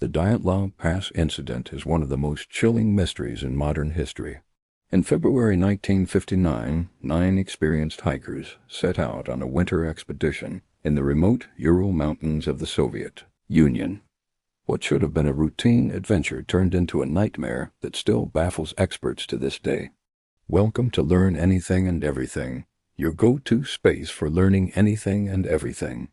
The Dyatlov Pass Incident is one of the most chilling mysteries in modern history. In February 1959, 9 experienced hikers set out on a winter expedition in the remote Ural Mountains of the Soviet Union. What should have been a routine adventure turned into a nightmare that still baffles experts to this day. Welcome to Learn Anything and Everything, your go-to space for learning anything and everything.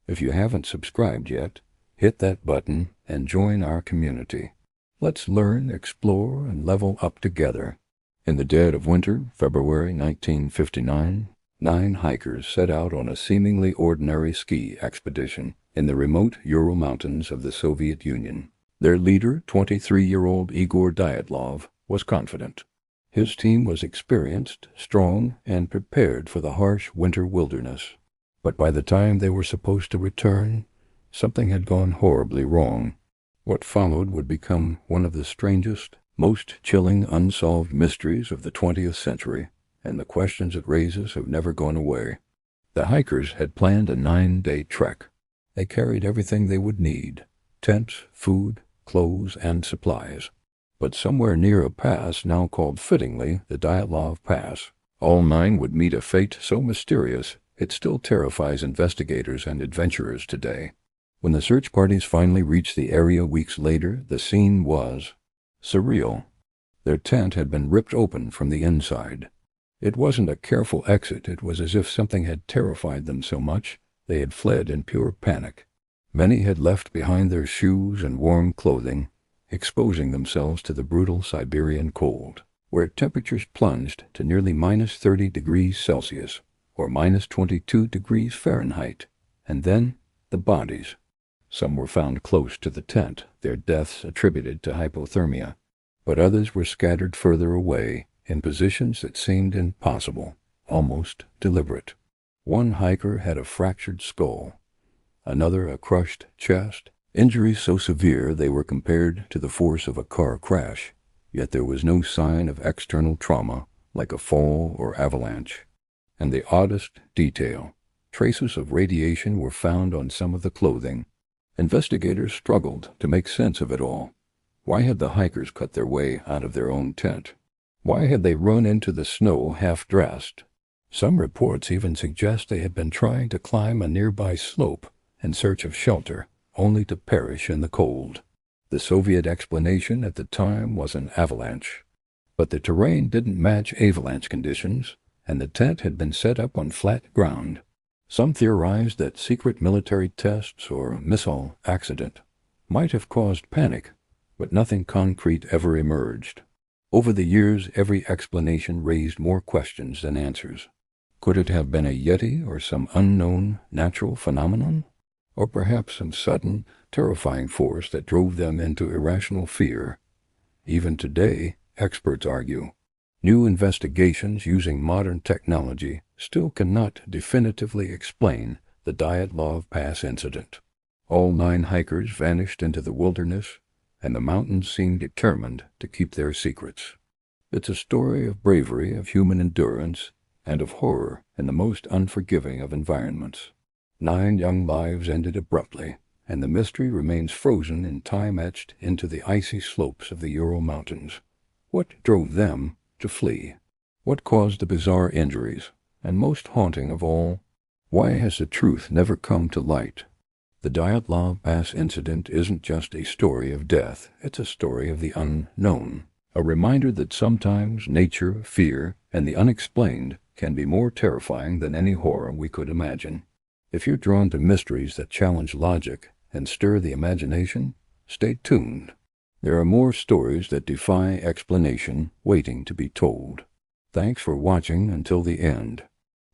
If you haven't subscribed yet, hit that button and join our community. Let's learn, explore, and level up together. In the dead of winter, February 1959, 9 hikers set out on a seemingly ordinary ski expedition in the remote Ural Mountains of the Soviet Union. Their leader, 23-year-old Igor Dyatlov, was confident. His team was experienced, strong, and prepared for the harsh winter wilderness. But by the time they were supposed to return, something had gone horribly wrong. What followed would become one of the strangest, most chilling unsolved mysteries of the 20th century, and the questions it raises have never gone away. The hikers had planned a 9-day trek. They carried everything they would need: tents, food, clothes, and supplies. But somewhere near a pass now called fittingly the Dyatlov Pass, all 9 would meet a fate so mysterious it still terrifies investigators and adventurers today. When the search parties finally reached the area weeks later, the scene was surreal. Their tent had been ripped open from the inside. It wasn't a careful exit. It was as if something had terrified them so much they had fled in pure panic. Many had left behind their shoes and warm clothing, exposing themselves to the brutal Siberian cold, where temperatures plunged to nearly -30 degrees Celsius, or -22 degrees Fahrenheit. And then the bodies. Some were found close to the tent, their deaths attributed to hypothermia, but others were scattered further away in positions that seemed impossible, almost deliberate. One hiker had a fractured skull, another a crushed chest, injuries so severe they were compared to the force of a car crash, yet there was no sign of external trauma like a fall or avalanche. And the oddest detail, traces of radiation were found on some of the clothing. Investigators struggled to make sense of it all. Why had the hikers cut their way out of their own tent? Why had they run into the snow half-dressed? Some reports even suggest they had been trying to climb a nearby slope in search of shelter, only to perish in the cold. The Soviet explanation at the time was an avalanche. But the terrain didn't match avalanche conditions, and the tent had been set up on flat ground. Some theorized that secret military tests or a missile accident might have caused panic, but nothing concrete ever emerged. Over the years, every explanation raised more questions than answers. Could it have been a Yeti or some unknown natural phenomenon? Or perhaps some sudden, terrifying force that drove them into irrational fear? Even today, experts argue, new investigations using modern technology still cannot definitively explain the Dyatlov Pass incident. All 9 hikers vanished into the wilderness, and the mountains seemed determined to keep their secrets. It's a story of bravery, of human endurance, and of horror in the most unforgiving of environments. 9 young lives ended abruptly, and the mystery remains frozen in time etched into the icy slopes of the Ural Mountains. What drove them to flee? What caused the bizarre injuries? And most haunting of all, why has the truth never come to light? The Dyatlov Pass incident isn't just a story of death, it's a story of the unknown, a reminder that sometimes nature, fear, and the unexplained can be more terrifying than any horror we could imagine. If you're drawn to mysteries that challenge logic and stir the imagination, stay tuned. There are more stories that defy explanation waiting to be told. Thanks for watching until the end.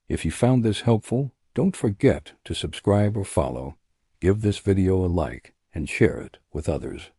If you found this helpful, don't forget to subscribe or follow. Give this video a like and share it with others.